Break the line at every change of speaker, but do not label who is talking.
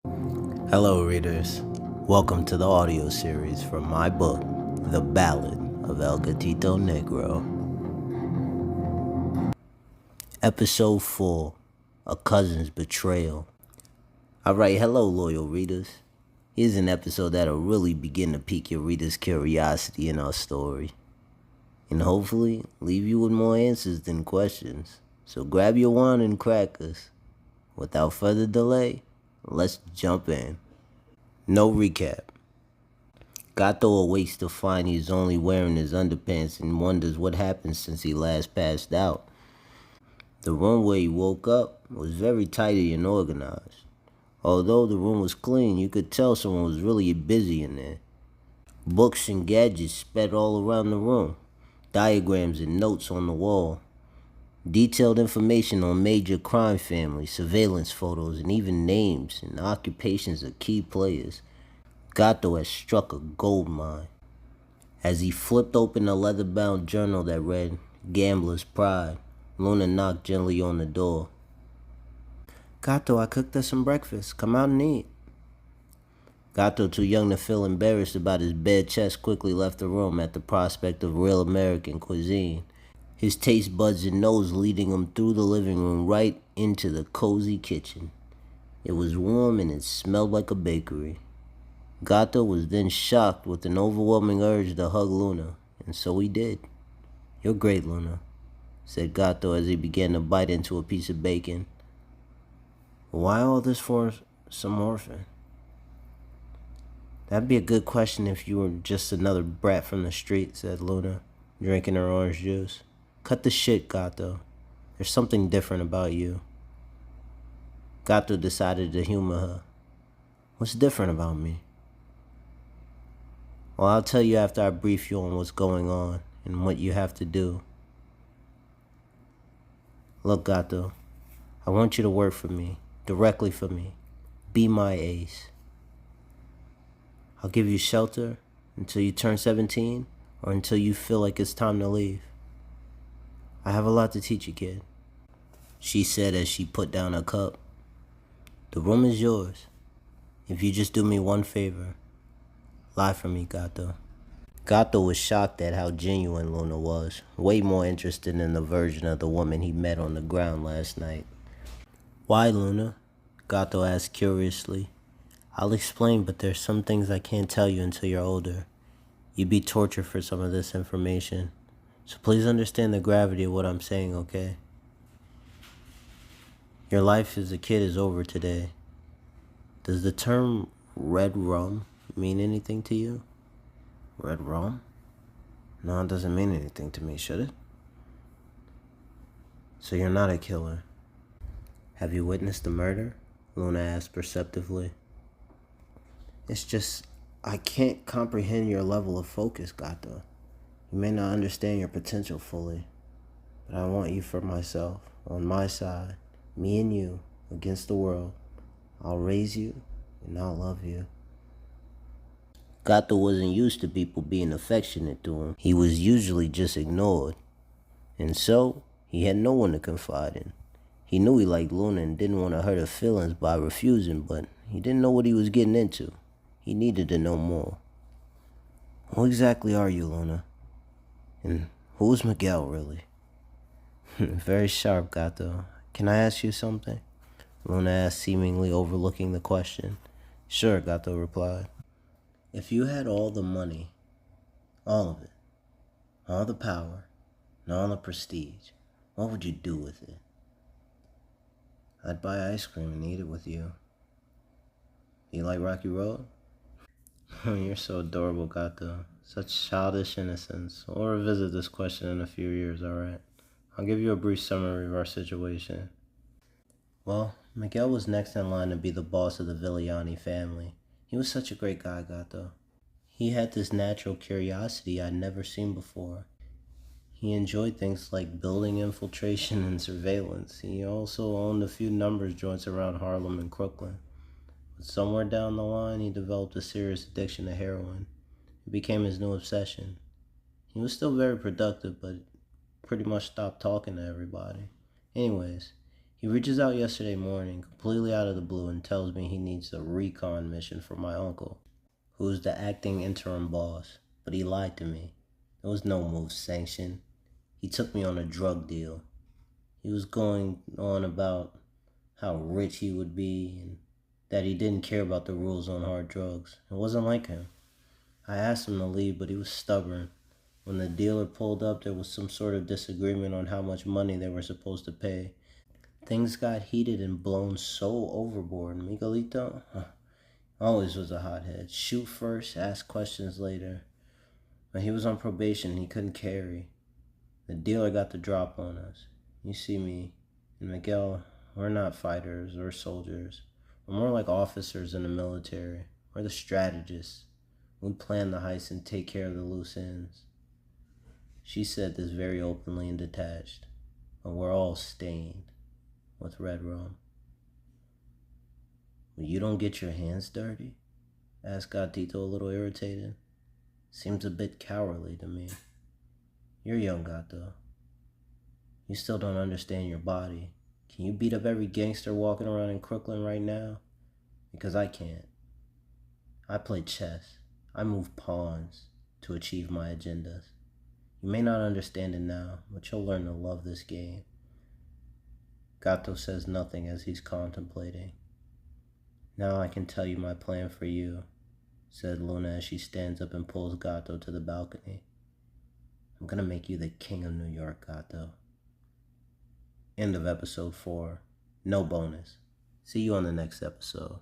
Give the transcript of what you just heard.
Hello, readers. Welcome to the audio series from my book, The Ballad of Gatito Negro. Episode 4, A Cousin's Betrayal. Alright, hello, loyal readers. Here's an episode that'll really begin to pique your readers' curiosity in our story, and hopefully leave you with more answers than questions. So grab your wine and crackers. Without further delay, let's jump in. No recap. Gato awakes to find he's only wearing his underpants and wonders what happened since he last passed out. The room where he woke up was very tidy and organized. Although the room was clean, you could tell someone was really busy in there. Books and gadgets spread all around the room, diagrams and notes on the wall, detailed information on major crime families, surveillance photos, and even names and occupations of key players. Gato had struck a gold mine. As he flipped open a leather-bound journal that read, Gambler's Pride, Luna knocked gently on the door. Gato, I cooked us some breakfast. Come out and eat. Gato, too young to feel embarrassed about his bare chest, quickly left the room at the prospect of real American cuisine, his taste buds and nose leading him through the living room right into the cozy kitchen. It was warm and it smelled like a bakery. Gato was then shocked with an overwhelming urge to hug Luna, and so he did. You're great, Luna, said Gato as he began to bite into a piece of bacon. Why all this for some orphan? That'd be a good question if you were just another brat from the street, said Luna, drinking her orange juice. Cut the shit, Gato. There's something different about you. Gato decided to humor her. What's different about me? Well, I'll tell you after I brief you on what's going on and what you have to do. Look, Gato, I want you to work for me, directly for me. Be my ace. I'll give you shelter until you turn 17 or until you feel like it's time to leave. I have a lot to teach you, kid, she said as she put down her cup. The room is yours. If you just do me one favor, lie for me, Gato. Gato was shocked at how genuine Luna was, way more interested in the version of the woman he met on the ground last night. Why, Luna? Gato asked curiously. I'll explain, but there's some things I can't tell you until you're older. You'd be tortured for some of this information. So please understand the gravity of what I'm saying, okay? Your life as a kid is over today. Does the term red rum mean anything to you? Red rum? No, it doesn't mean anything to me, should it? So you're not a killer. Have you witnessed a murder? Luna asked perceptively. It's just, I can't comprehend your level of focus, Gato. You may not understand your potential fully, but I want you for myself, on my side, me and you, against the world. I'll raise you, and I'll love you. Gato wasn't used to people being affectionate to him. He was usually just ignored, and so he had no one to confide in. He knew he liked Luna and didn't want to hurt her feelings by refusing, but he didn't know what he was getting into. He needed to know more. Who exactly are you, Luna? And who's Miguel, really? Very sharp, Gato. Can I ask you something? Luna asked, seemingly overlooking the question. Sure, Gato replied. If you had all the money, all of it, all the power, and all the prestige, what would you do with it? I'd buy ice cream and eat it with you. Do you like Rocky Road? You're so adorable, Gato. Such childish innocence. We'll revisit this question in a few years, alright? I'll give you a brief summary of our situation. Well, Miguel was next in line to be the boss of the Villani family. He was such a great guy, Gato. He had this natural curiosity I'd never seen before. He enjoyed things like building infiltration and surveillance. He also owned a few numbers joints around Harlem and Crooklyn. But somewhere down the line, he developed a serious addiction to heroin. It became his new obsession. He was still very productive, but pretty much stopped talking to everybody. Anyways, He reaches out yesterday morning, completely out of the blue, and tells me he needs a recon mission for my uncle, who is the acting interim boss, but he lied to me. There was no move sanctioned. He took me on a drug deal. He was going on about how rich he would be and that he didn't care about the rules on hard drugs. It wasn't like him. I asked him to leave, but he was stubborn. When the dealer pulled up, there was some sort of disagreement on how much money they were supposed to pay. Things got heated and blown so overboard. Miguelito always was a hothead. Shoot first, ask questions later. When he was on probation, he couldn't carry. The dealer got the drop on us. You see me and Miguel, we're not fighters or soldiers. We're more like officers in the military. We're the strategists. We plan the heist and take care of the loose ends. She said this very openly and detached, but we're all stained with red rum. But you don't get your hands dirty? Asked Gatito, a little irritated. Seems a bit cowardly to me. You're young, Gato. You still don't understand your body. Can you beat up every gangster walking around in Crooklyn right now? Because I can't. I play chess. I move pawns to achieve my agendas. You may not understand it now, but you'll learn to love this game. Gato says nothing as he's contemplating. Now I can tell you my plan for you, said Luna as she stands up and pulls Gato to the balcony. I'm gonna make you the king of New York, Gato. End of episode 4. No bonus. See you on the next episode.